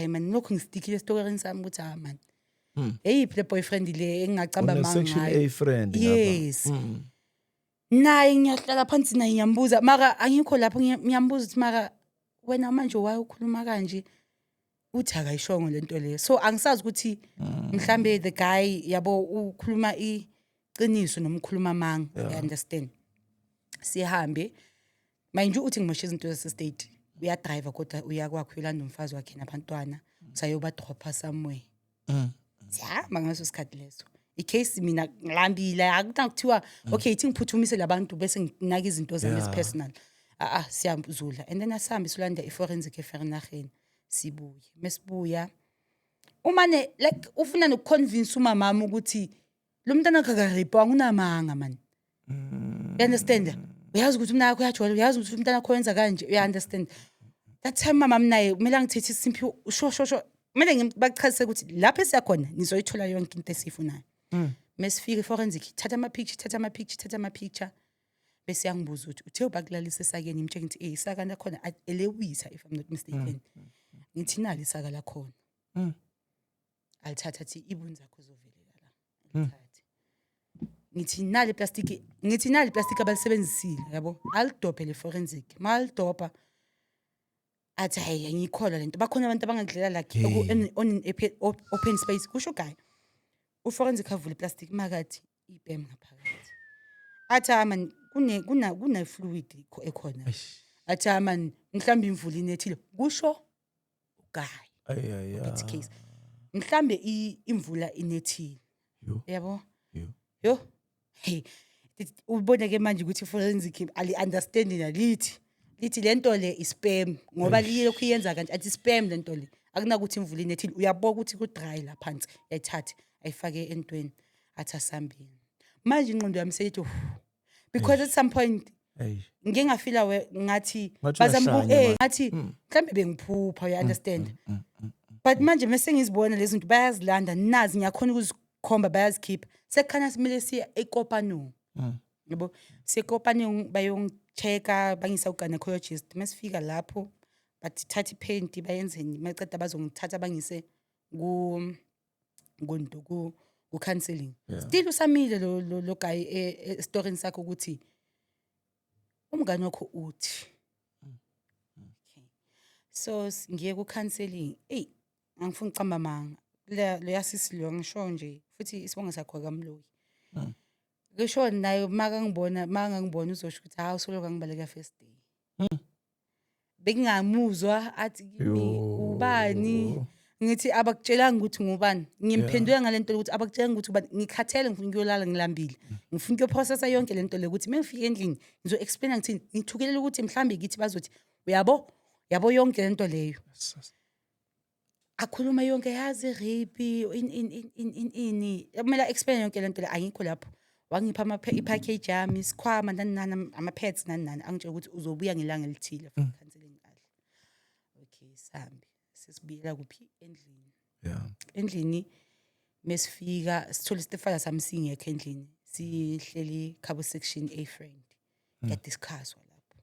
man lokho ngistikile story sami ukuthi man le boyfriend le engacamba manga section A friend yes naye ngiyahlala phansi naye ngiyambuza mara angikho lapho ngiyambuza ukuthi mara wena manje wayokhuluma kanje uthi akayishongo lento leyo so angisazi ukuthi mhlambe the guy yabo ukhuluma iqiniso nomkhuluma manga you understand sihambe manje uthi ngimoshe izinto zase-state uyadrive kodwa uyakwakho uyolanda umfazi wakhe nabantwana sayoba dropha somewhere siyahamba ngaso sikhathi leso icase mina ngilambile akuthiwa okay ithi ngiphuthumise labantu bese nginaka izinto zami ezipersonal siyazula and then asambe silanda iforensic eFernageni sibuye mesibuya umane like ufuna nokuconvince umama ukuthi lo mntana akakaripa ngunamanga man you understand uyazi ukuthi umntana wakho uyajola uyazi ukuthi umntana wakho wenza kanje you understand that time mama naye kumele angithethe isimpi sho kumele ngibachazise ukuthi lapha esiyakhona nizoyithola yonke into esifunayo mesifika iforensic thatha ama picture bese yangibuza ukuthi uthe ubakulalisa esakeni imtshela ngithi isaka lakhona elewisa if I'm not mistaken ngithi nali isaka lakhona alithatha thi ibunza zakho zovelela la alithathe ngithi nali plastic abalisebenzisile yabo alidophe le forensic malidopa athi hayi ngikholwa lento bakhona abantu abangadlela like on open space kusho guy uforensic avule plastic makathi ipem ngaphakathi athi man kuna fluid ekhona athi man mhlambe imvula inethile kusho guy it's case mhlambe imvula inethile yabo yo hey ubone ke manje ukuthi forensic ali understand lithi lento le ispam ngoba liyokho yenza kanje athi spam lento le akunakuthi imvula inethile uyaboka ukuthi ku dry la phansi yayithathe ayifake entweni athi asambini manje ingqondo yami seyithi because at some point ngike ngafila ngathi bazama ngathi mhlambe bengiphupha you understand but manje mase ngizibona lezi zinto bayazilanda nazi ngiyakhona ukuzikhomba bayazikhipha sekukhanya simele siya eKopano yabo seKopano bayongchecka bangisa ugynecologist masifika lapho bathi thatha ipaint bayenzeni maqeda bazongithatha bangise ku counseling still usamile lo guy story sakho ukuthi umngane wakho uthi okay so ngiye ku counseling angifuni ucamba manga lo yasisilo ngisho nje futhi isibonga sakho kaMloyi ngisho naye maka ngibona uzosho ukuthi hawu solo ngibaleka first day bengingamuzwa athi kimi ubani ngithi abakutshelanga ukuthi ngubani ngimphendule ngalento ukuthi abakutshelanga ukuthi ubani ngikhathele ngifuna ukuyolala ngilambile ngifuna ukuyoprocessa yonke lento le ukuthi mengifika endlini ngizo explain ngithini ngithukelela ukuthi mhlambe ngithi bazothi yabo yonke lento leyo akhuluma yonke yazi rape in kumele explain yonke lento le ayikho lapho wangipha ipackage yami isikhwama nani ama pets nani angitshela ukuthi uzobuya ngelanga elithile for counseling kahle okay sambi sesibuyela kuphi endlini mesifika sithola isitefala sami singekho endlini sihleli Cabo section A friend get discuss lapho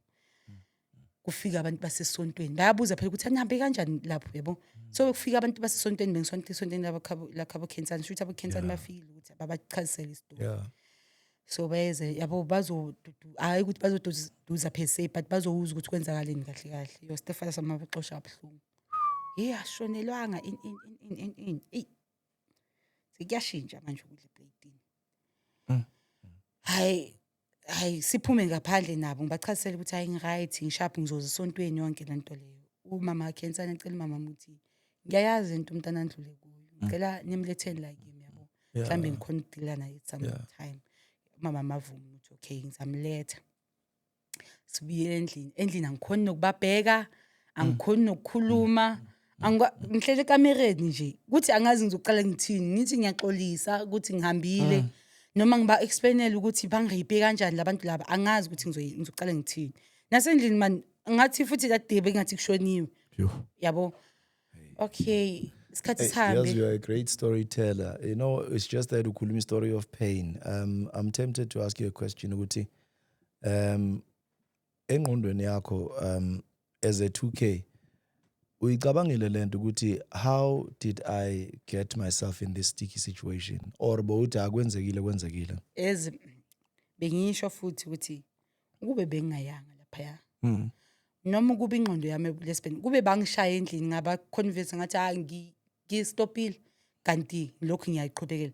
kufika abantu basesontweni bayabuza phela ukuthi anihambe kanjani lapho yabo so kufika abantu basesontweni bengisonto isontweni la Cabo Kensani shothi abo Kensani bafile ukuthi babachazisela isitori so beze yabo hayi ukuthi bazoduza phese but bazowuza ukuthi kwenzakaleni kahle yo Stefan samaxosha abhlungu ashonelwanga in sikuyashintsha manje ukudla platini hayi siphume ngaphandle nabo ngibachazisela ukuthi hayi ngiright ngishaphi ngizoza esontweni yonke lento leyo umama Kensani ecela mama muthi ngiyayazi into umntana andlule kuyo ngicela nimletheni la kimi yabo mhlambe ngikhona ukudila naye some time mama mavuma ukuthi okay ngizamletha sibuye endlini angikhona nokubabheka angikhona nokukhuluma ngihlele ekamereni nje ukuthi angazi ngizoqala ngithini ngithi ngiyaxolisa ukuthi ngihambile noma ngiba explainela ukuthi bangiriphe kanjani labantu laba angazi ukuthi ngizoqala ngithini nasendlini man ngathi futhi that day bengathi kushoniwe yabo okay isikhathi sihambe you are a great storyteller. You know, it's just that ukhuluma story of pain. I'm tempted to ask you a question ukuthi engqondweni yakho as a 2K uyicabangile lento ukuthi how did I get myself in this sticky situation or bowuthi akwenzekile as bengisho futhi ukuthi kube bengayanga lapha noma kube ingqondo yami lesibeni kube bangishaya endlini ngaba convince ngathi ngistopile kanti lokho ngiyayiqhubekela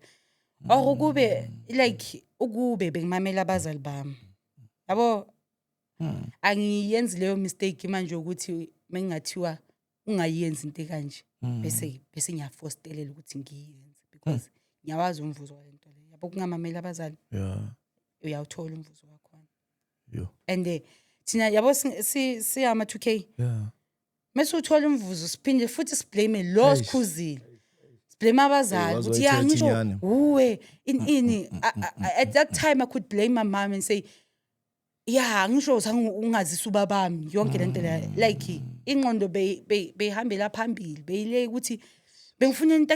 or kube like ukube bengimamela abazali bami yabo Angiyenzi leyo mistake manje ukuthi mengingathiwa ungayenzi into kanje bese ngiyafostelela ukuthi ngiyenze because ngiyawazi umvuzo walento le. Yabo kungamamela abazali. Uyawuthola umvuzo wakhona. And thina yabo si ama 2K. Mase uthola umvuzo siphinde futhi siblame lo sikhuzile. Blame abazali ukuthi ya ngisho uwe ini at that time I could blame my mom and say yeah ngisho ungazisa ubabami yonke lento like ingqondo behambela phambili beyile ukuthi bengifuna into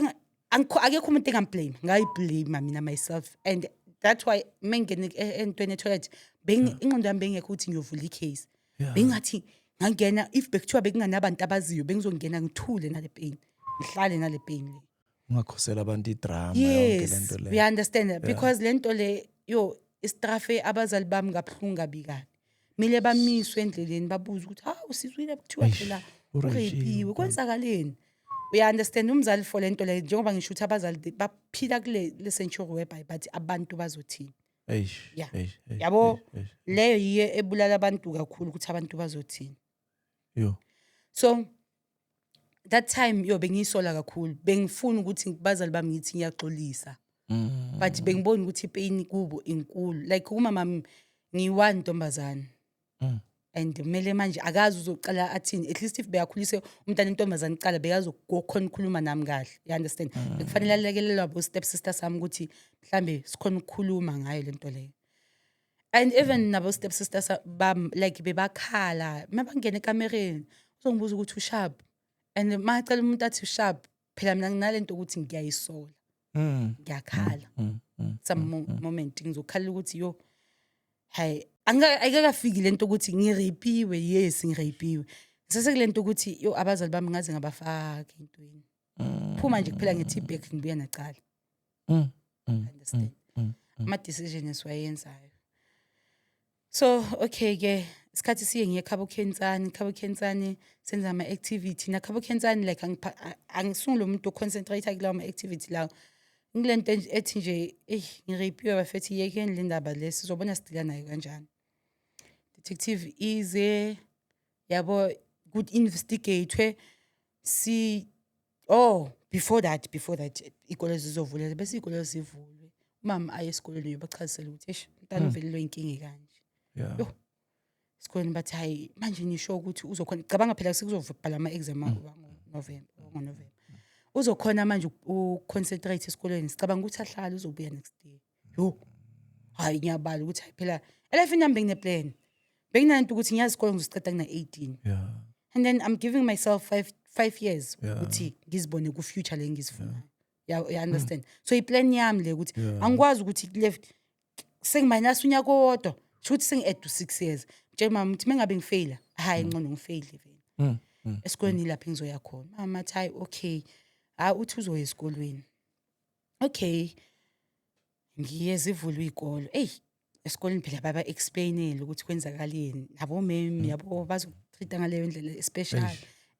akekho umuntu engamblame ngayiblame mina myself and that's why mengene entweni toilet ingqondo yami bengekho ukuthi ngiyovula icase bengathi ngangena if bekuthiwa bekunganabantu abaziyo bengizongena ngithule nale pain ngihlale nale pain le ungakhosela abantu idrama yonke lento le. We understand because lento le istrafe abazali bami ngabhlungu kabikani. Mile bamiswe endleleni babuza ukuthi usizwile kuthiwa phela urepiwe kwenzakaleni. We understand umzali for lento le njengoba ngisho ukuthi abazali baphila kule century whereby bathi abantu bazothini. Yabo leyo yiye ebulala abantu kakhulu ukuthi abantu bazothini. So that time bengiyisola kakhulu bengifuna ukuthi bazali bami ngithi ngiyaxolisa but bengibona ukuthi ipain kubo inkulu like umama ngiwani ntombazana and kumele manje akazi uzoqala athini at least if beyakhulise umntana intombazana iqala beyazi ukukhona ukukhuluma nami kahle you understand bekufanele alekelelwa abo step sister sami ukuthi mhlambe sikhona ukukhuluma ngayo lento leyo and even nabo step sisters bam like bebakhala mabangena ekamereni uzongibuza ukuthi usharp and macala umuntu athi sharp phela mina nginalento ukuthi ngiyayisola ngiyakhala some moment ngizokhala ukuthi yo hey ayikafiki lento ukuthi ngirapiwe yes ngirapiwe sase kulento ukuthi yo abazali bami ngaze ngabafaka intweni phuma nje kuphela ngeTBX ngibuya nacala understand ama decision esiwayenzayo so okay ke isikhathi siye ngiye Khabo Khensani senza ama activity na Khabo Khensani like angisungule umuntu concentrate kulawo ama activity lawo ngilento ethi nje ngirapiwe bafethi yeke endlindaba lesi sizobona sidila nayo kanjani detective ize yabo good investigate before that ikolo zizovula bese ikolo zivulwe mama aye esikoleni yobachazisela ukuthi mntana uvelelwe inkingi kanje sikhona bathi hayi manje nisho ukuthi uzokhona cabanga phela sikuzobhala ama exam ngoNovember uzokhona manje uconcentrate esikoleni sicabanga ukuthi ahlala uzobuya next day hayi ngiyabala ukuthi hayi phela life nami bengineplan benginanto ukuthi ngiyazi isikole ngizoceda kuna 18 and then I'm giving myself 5 years ukuthi ngizibone ku future le ngizifuna you understand so iplan yami le ukuthi angikwazi ukuthi left sengiminus unyaka wodwa shothi sengi-add to 6 years nje mama uthi mengabe ngifaila hayi ngcono ngifaile vele esikoleni lapha ngizoya khona mama hayi okay uthi uzoya esikolweni okay ngiyezivula izikolo esikoleni phela baba explainele ukuthi kwenzakaleni nabo meme yabo bazokutreata ngaleyo ndlela special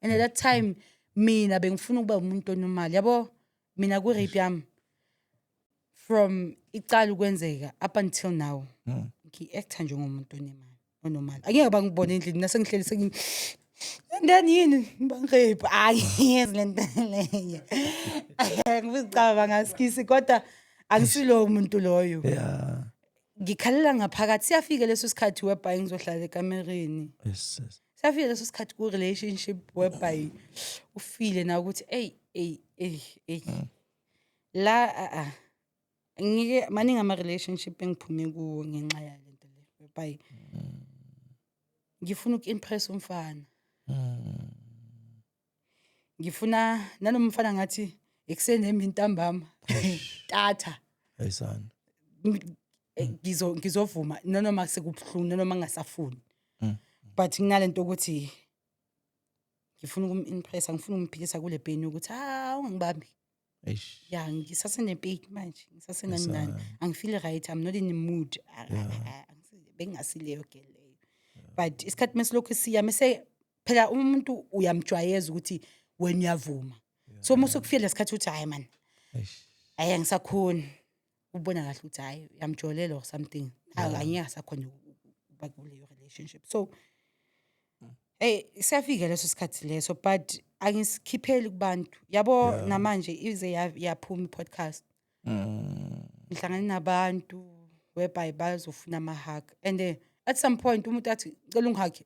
and at that time mina bengifuna ukuba umuntu onormal yabo mina ku rape yami from icala ukwenzeka up until now ngi-acta njengomuntu onormal angeke bangibone endlini nasengihleli then yini bangirape angiyenzi lento leyo ngizicaba ngasikisi kodwa angisilo umuntu loyo ngikhalela ngaphakathi siyafika leso sikhathi whereby ngizohlala ekamereni siyafika leso sikhathi ku relationship whereby ufile na ukuthi la ngike maningi ama relationship engiphume kuwo ngenxa ya lento le whereby ngifuna ukimpress umfana ngifuna nanoma umfana ngathi ekseni ntambama tata ayisana ngizovuma noma sekubhlungu noma ngasafuni but nginalento ukuthi ngifuna ukumimpressa ngifuna umphikisa kule pain ukuthi ungangibambi ya ngisasene pain manje ngisasenani angifeel right I'm not in the mood bengasileyo ke leyo but isikhathi mesilokho siya mase phela umuntu uyamjwayeza ukuthi wena uyavuma so musukufika lesikhathi uthi hayi man hayi ngisakhona ubona kahle ukuthi hayi uyamjolela or something angeke asakhona ukuba kuleyo relationship. So siyafika leso sikhathi leso, but angisikhipheli kubantu yabo. Namanje ize yaphuma i-podcast, ngihlangane nabantu whereby bazofuna ama-hug, and at some point umuntu athi cela ungihug,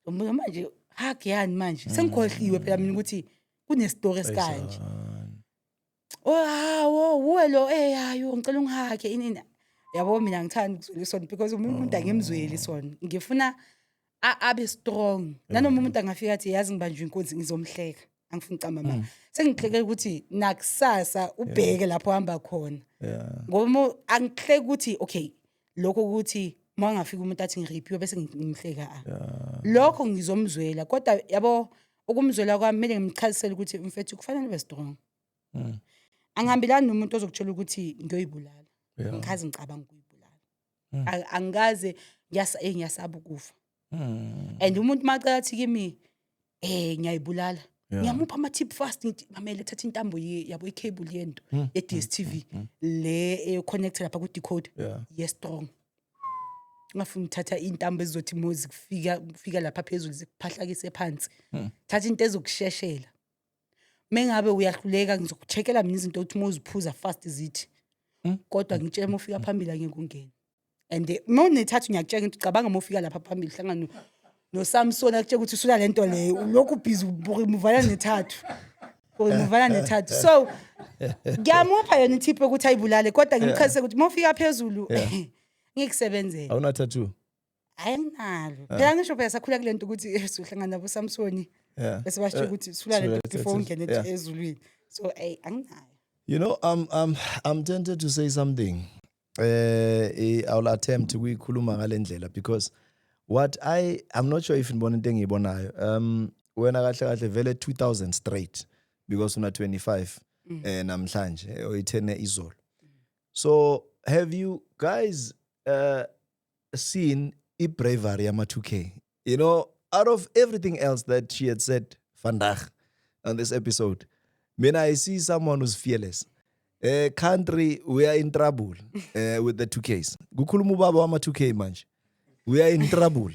manje hug yani manje sengikhohliwe phela mina ukuthi kunestory esikanje. Uwe lo hayo ngicela ungihug inini. Yabo mina ngithanda ukuzwelisona because umuntu angimzweli sona, ngifuna abe strong. Nanoma umuntu angafika athi yazi ngibanjwe inkunzi ngizomhleka, angifuni ucama sengihleke ukuthi nakusasa ubheke lapho hamba khona. Ngoba angihleke ukuthi okay lokho ukuthi mangafika umuntu athi ngiripiwe bese ngimhleka lokho ngizomzwela, kodwa yabo ukumzwela kwami kumele ngimchazisele ukuthi mfethu kufanele ube strong. Angihambelani nomuntu ozokutshela ukuthi ngiyoyibulala, ngikaze ngicabanga ukuyibulala, angikaze ngiyasaba ukufa. And umuntu macela athi kimi ngiyayibulala, ngiyamupha ama-tip fast ngithi mamele thatha intambo yabo i-cable yento ye-DSTV le connect lapha ku-decoder ye-strong. Ngafuna uthatha intambo ezizothi mozi kufika lapha phezulu zikuphahlakise phansi, thatha into ezokusheshela. Mengabe uyahluleka ngizokucheckela mina izinto ukuthi moziphuza fast zithi, kodwa ngitshela mofika phambili angeke ungene. And mawunethatha ngiyakutshela ukuthi cabanga mofika lapha phambili hlangana noSamson akutshela ukuthi usula lento leyo lokhu busy uvala nethathu. So ngiyamupha yona itip ukuthi ayibulale, kodwa ngimchazise ukuthi mofika phezulu ngikusebenzele. Awuna tattoo? Ayinalo. Phela ngisho phela sakhula kulento ukuthi uhlangana nabo Samson bese basho ukuthi usula lento before ungene ezulwini. So anginayo. You know, I'm tempted to say something. I'll attempt to kuyikhuluma ngale ndlela because what I'm not sure if ngibona into engiyibonayo. Wena kahle vele 2000 straight because una 25 namhlanje oyithene izolo. So have you guys seen bravery yama 2K? You know, out of everything else that she had said vandag on this episode, I see someone who's fearless. Country, we are in trouble with the 2Ks. Kukhuluma ubaba wama 2K manje. We are in trouble.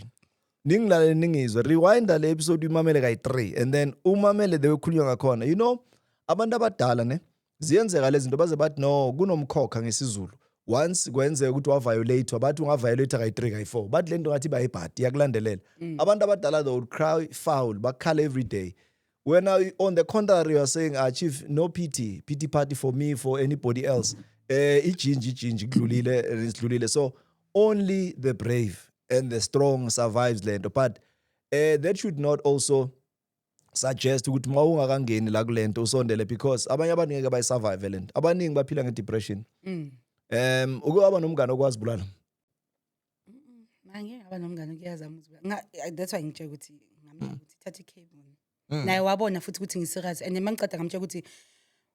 Ningilale ningizwe. Rewind le episode umamele kayi 3 and then umamele the kukhulunywa ngakhona. You know, abantu abadala ne ziyenzeka lezi zinto baze bathi no kunomkhokha ngesizulu. Once kwenzeka ukuthi wa violate abathi unga violate kayi 3 kayi 4. But lento ngathi bayibhadi yakulandelela. Abantu abadala they would cry foul bakhala every day. When on the contrary, you are saying, Chief, no pity party for me, for anybody else. So only the brave and the strong survives land. But that should not also suggest ukuthi mawungakangeni la kulento usondele because abanye abantu ngeke bayisurvive lento. Abaningi baphila ngedepression. Ukuba nomngane okwazibulala. Angeke aba nomngane okuyazama uzibulala. That's why ngitshela ukuthi thatha i-cable. Naye wabona futhi ukuthi ngiserious and mangicada ngamtshela ukuthi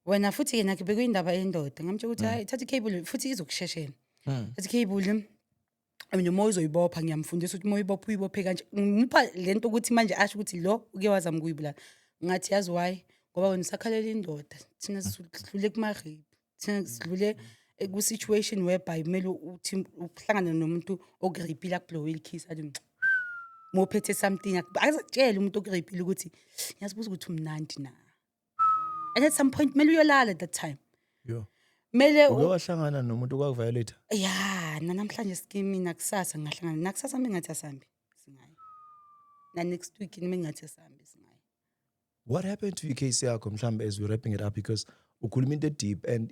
wena futhi yena kubekwe indaba yendoda ngamtshela ukuthi hayi thatha i-cable futhi izokusheshela. Thatha i-cable noma uzoyibopha ngiyamfundisa ukuthi moyibopha uyibophe kanje. Ngipha lento ukuthi manje asho ukuthi lo uke wazama ukuyibulala. Ngathi yazi why ngoba wena usakhalela indoda. Thina sidlule kuma-rape. Thina sidlule ku-situation whereby kumele uthi uhlangana nomuntu okuripile akublowe ikiss athi mophethe something akazatshela umuntu okuripile ukuthi ngiyazibuza ukuthi umnandi na. And at some point mele uyolala at that time. Mele uyohlangana nomuntu okwakuviolate. Namhlanje skimi nakusasa ngahlangana nakusasa mengathi asambi singayi. Na next week mengathi asambi singayi. What happened to case yakho mhlambe as we wrapping it up because ukhuluma into deep and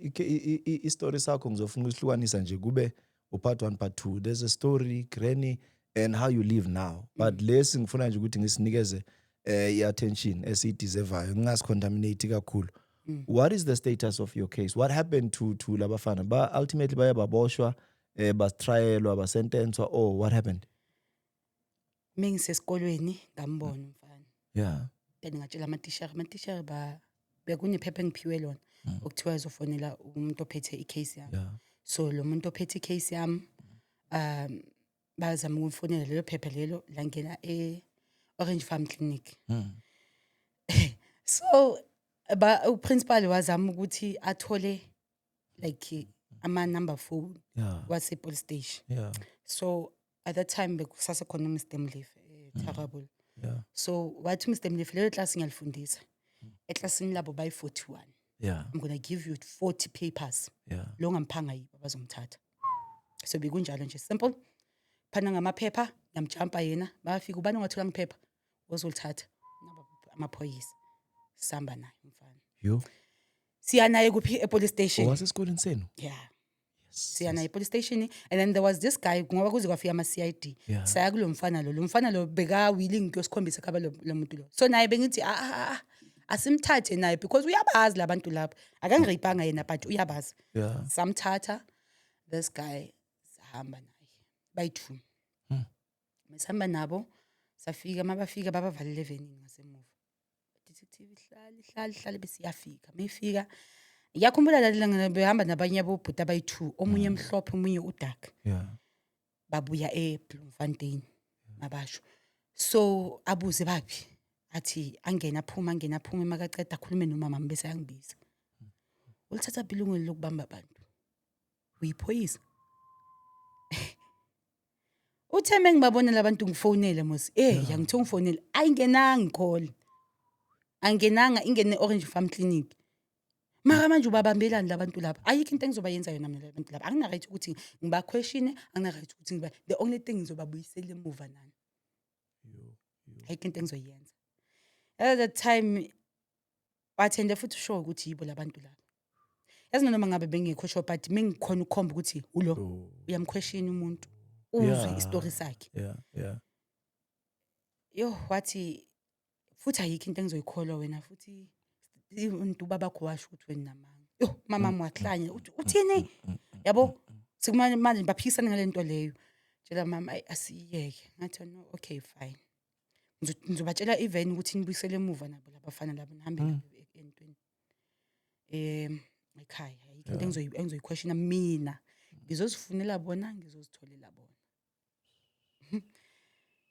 i-story sakho ngizofuna ukusihlukanisa nje kube part 1 part 2. There's a story granny and how you live now. But lesi ngifuna nje ukuthi ngisinikeze i-attention esiyideservayo ngingascontaminate kakhulu. What is the status of your case? What happened to labafana? Ultimately baye baboshwa, batrialwa, basentenswa or what happened? Mengisesikolweni ngambona umfana. Yeah. Then ngatshela amatishara bekunephepha engiphiwe lona okuthiwa izofonela umuntu ophethe i-case yami. So lo muntu ophethe i-case yami bazama ukufonela lelo phepha lelo langena Orange Farm Clinic. So uprincipal wazama ukuthi athole like ama number phone wase police station. So at that time bekusasekhona uMr Mlife Tharabul. Yeah. So wathi uMr Mlife leyo class ngiyalifundisa. Eklasini labo bayi 41. Yeah. I'm going to give you 40 papers. Yeah. Lo ngamphanga yibo bazomthatha. So bekunjalo nje simple. Phana ngamaphepha ngiyamjumpa yena bafika ubani ongathola ngiphepha ozolithatha naba amaphoyisa sihamba naye mfana. You? Siya naye kuphi epolice station. Was esikoleni senu? Yeah. Siya naye police station and then there was this guy ngoba kuze kwafika ama CID. Yeah. Saya kulo mfana lo mfana lo beka willing ukuyosikhombisa khaba lo muntu lo. So naye bengithi asimthathe naye because uyabazi labantu lapha. Akangiripanga yena but uyabazi. Yeah. Samthatha this guy sahamba naye. Bayi2. Mesihamba nabo safika mabafika babavalele evenini ngasemuva. Detective ihlali besiyafika. Mayifika yakhumbula la behamba nabanye abobhuti abayi2 omunye emhlophe omunye udark. Yeah. Babuya eBloemfontein mabasho. So abuze baphi athi angena aphuma makaqeda akhulume nomama bese yangibiza. Ulithatha bilungelo lokubamba abantu. Uyiphoyisa. Utheme ngibabona labantu ngifonele mos yangithe ngifonele ayingenanga ngicall. Angenanga ingene Orange Farm Clinic. Mara manje ubabambelani labantu lapha. Ayikho into engizobayenza yona mina labantu lapha. Angina right ukuthi ngiba question, angina right ukuthi ngiba the only thing ngizobabuyisela emuva nani. Ayikho into engizoyenza. At that time bathende futhi show ukuthi yibo labantu lapha. Yazi noma ngabe bengekho show but mengikhona ukukhomba ukuthi ulo uyamquestion umuntu uzwe istory sakhe. Yeah. Yo wathi futhi ayikho into engizoyikholwa wena futhi umuntu babakho washo ukuthi wena namanga. Yo mama mwahlanya uthini? Yabo sikumanje manje baphisana ngalento leyo. Tshela mama asiyeke. Ngathi no okay fine. Ngizobatshela even ukuthi nibuyisele emuva nabo labafana labo nihambe nabo entweni. Ekhaya ayikho into engizoyiquestiona mina. Ngizozifunela bona ngizozitholela bona.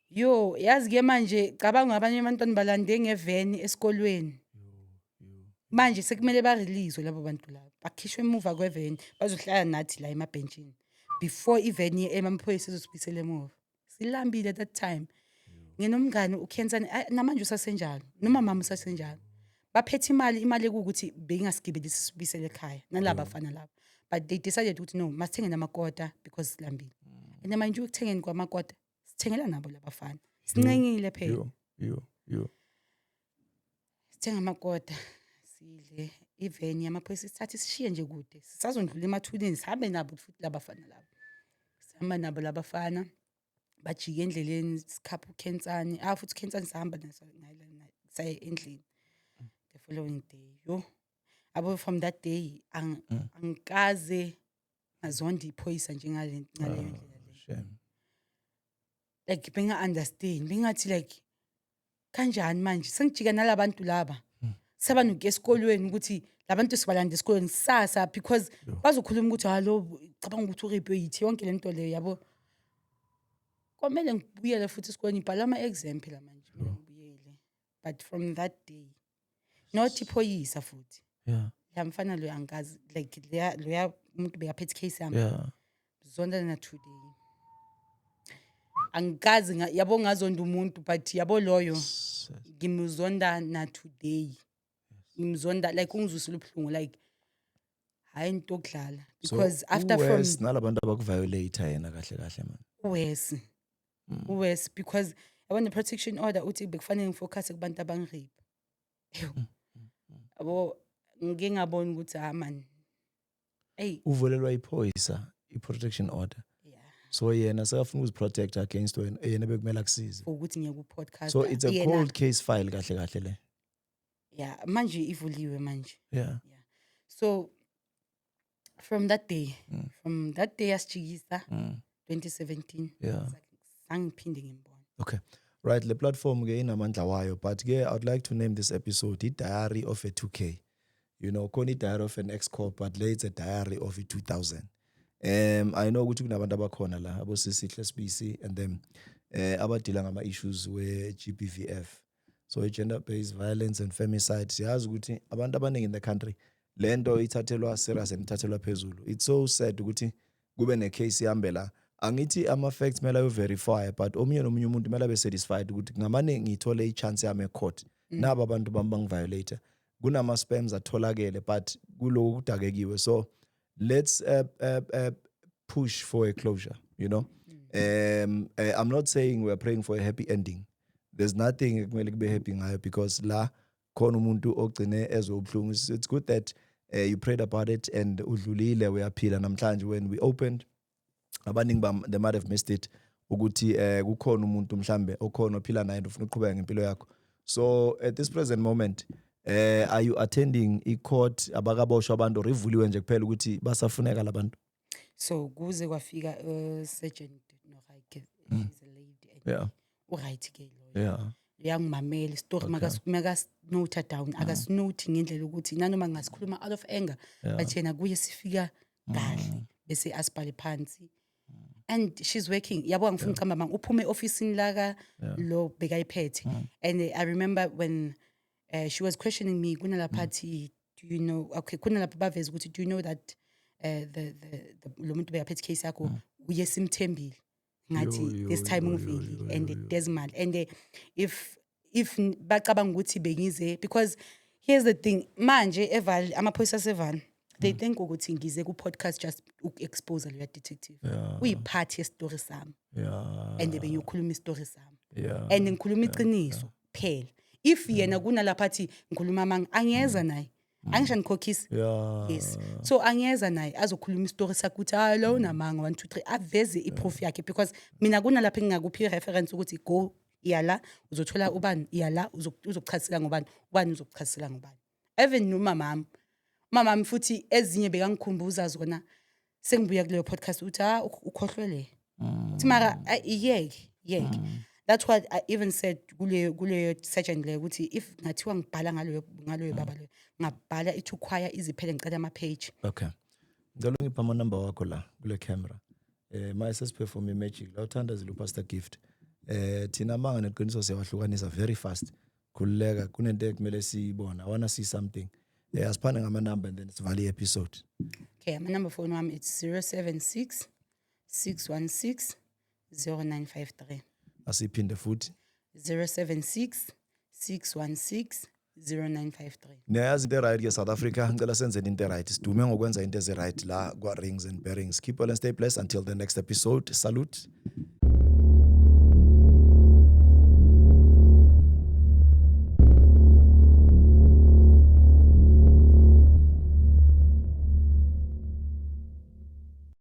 Yo yazi ke manje cabanga abanye abantwana balande ngeveni esikolweni. Manje sekumele ba release labo bantu labo. Bakhishwe emuva kweveni bazohlala nathi la emabhenchini before even emaphoyisa ezosibisela emuva. Silambile at that time. Nginomngane uKhensani namanje usasenjalo noma mama usasenjalo. Baphethe imali ukuthi bengasigibelisi sibisele ekhaya nalabo bafana labo. But they decided ukuthi no masithenge namakota because silambile. And manje ukuthengeni kwamakota sithengela nabo labafana. Sincengile phela. You. Sithenga amakota sidle even yamaphoyisa sithathe sishiye nje kude. Sisazondlula emathulini sihambe nabo futhi labafana labo. Sihamba nabo labafana. Bajike endleleni sikhapha uKhensani futhi uKhensani sahamba naso saye endlini the following day yo abo from that day angikaze ngazonda iphoyisa njengale ngaleyo ndlela le like benga understand bengathi like kanjani manje sengijika nalabantu laba saba nuke esikolweni ukuthi labantu sibalanda esikolweni sasa because bazokhuluma ukuthi hallo cabanga ukuthi uripho yithi yonke lento leyo yabo. Komele ngibuyele futhi esikoleni ibhala ama-exam phela manje ngibuyele but from that day not iphoyisa futhi la mfana lo angazi like loya umuntu bekaphethe case yami zonda na today angazi yabo ngazonda umuntu but yabo loyo ngimuzonda na today ngimzonda like ungizwisile ubhlungu like hayi into okudlala because after from nalabantu abakuviolate yena kahle man. Yes, because I want the protection order uthi bekufanele ngifocus kubantu abangirape. Abo ngingaboni ukuthi man. Hey, uvolelwa iphoyisa i-protection order. Yeah. So yena sekafuna ukuziprotect against wena yena bekumela kusize. Ukuthi ngiye podcast. So it's a cold case file kahle le. Yeah, manje ivuliwe manje. Yeah. So from that day asijikisa 2017. Yeah. Angiphinde ngimbona. Okay. Right, the platform ke inamandla wayo but ke I would like to name this episode the Diary of a 2K. You know, Connie Diary of an ex-cop but later it's a Diary of a 2000. I know ukuthi kunabantu abakhona la abosisihle sibisi and then abadila ngama issues we GBVF. So gender based violence and femicide siyazi ukuthi abantu abaningi in the country lento ithathelwa serious and ithathelwa phezulu. It's so sad ukuthi kube ne case ihambela angithi ama-facts kumele ayo-verify but omunye nomunye umuntu kumele abe satisfied ukuthi ngamane ngithole i-chance yami e-court naba abantu bami bangiviolate kunama-spams atholakele but kuloku kudakekiwe so let's push for a closure, you know. I'm not saying we're praying for a happy ending. There's nothing ekumele kube happy ngayo because la khona umuntu ogcine ezwe ubuhlungu. It's good that you prayed about it and udlulile uyaphila namhlanje. When we opened, abaningi bam they might have missed it ukuthi kukhona umuntu mhlambe okhona ophila naye ufuna ukuqhubeka ngempilo yakho. So at this present moment are you attending i-court abakaboshwa abantu or ivuliwe nje kuphela ukuthi basafuneka labantu? So kuze kwafika Sergeant Norike, she's a lady and Yeah. uright ke lo. Yeah. Uyangimamela story makas note down akasinote ngendlela ukuthi nanoma ngasikhuluma out of anger but yena kuye sifika kahle bese asibhale phansi. And she's working. Yabo ngifuna ukuhamba manje uphume officeini la lo bekayiphethe. And I remember when she was questioning me kunala party, do you know, okay, kunala baveza ukuthi do you know that the lo muntu bekaphethe case yakho uye simthembile ngathi this time uveli and there's mali and if bacabanga ukuthi bengize because here's the thing manje eval amaphoyisa sevan they think ukuthi ngize ku podcast just expose lo detective uyiphathi story sami and bengiyokhuluma istory sami and ngikhuluma iqiniso phela if yena kunalapha athi ngikhuluma manga angeza naye angisho nikhokhisa yes so angeza naye azokhuluma istory sakhe ukuthi hayi lo unamanga 1 2 3 aveze iproof yakhe because mina kunalapha engingakuphi reference ukuthi go iyala uzothola ubani iyala uzokuchasisela ngobani ubani uzokuchasisela ngobani even nomama futhi ezinye bekangikhumbuza zona sengibuya kuleyo podcast uthi ukhohlwele uthi mara yeke that's what I even said kuleyo sergeant le ukuthi if ngathiwa ngibhala ngaloyo baba lo ngabhala it require iziphele ngicela ama page. Okay, ngicela ungipha ama number wakho la kule camera my sis perform magic la uthanda zilo pastor gift thina manga neqiniso siyawahlukanisa very fast khululeka kunento ekumele siyibona I wanna see something asiphane ngama number and then sivale episode. Okay, my number phone wami it's 076 616 0953 asiphinde futhi 076 616 0953. Niyazi into right ke South Africa ngicela senze into right sidume ngokwenza into ezi right la kwa Rings and Bearings. Keep well and stay blessed until the next episode. Salute.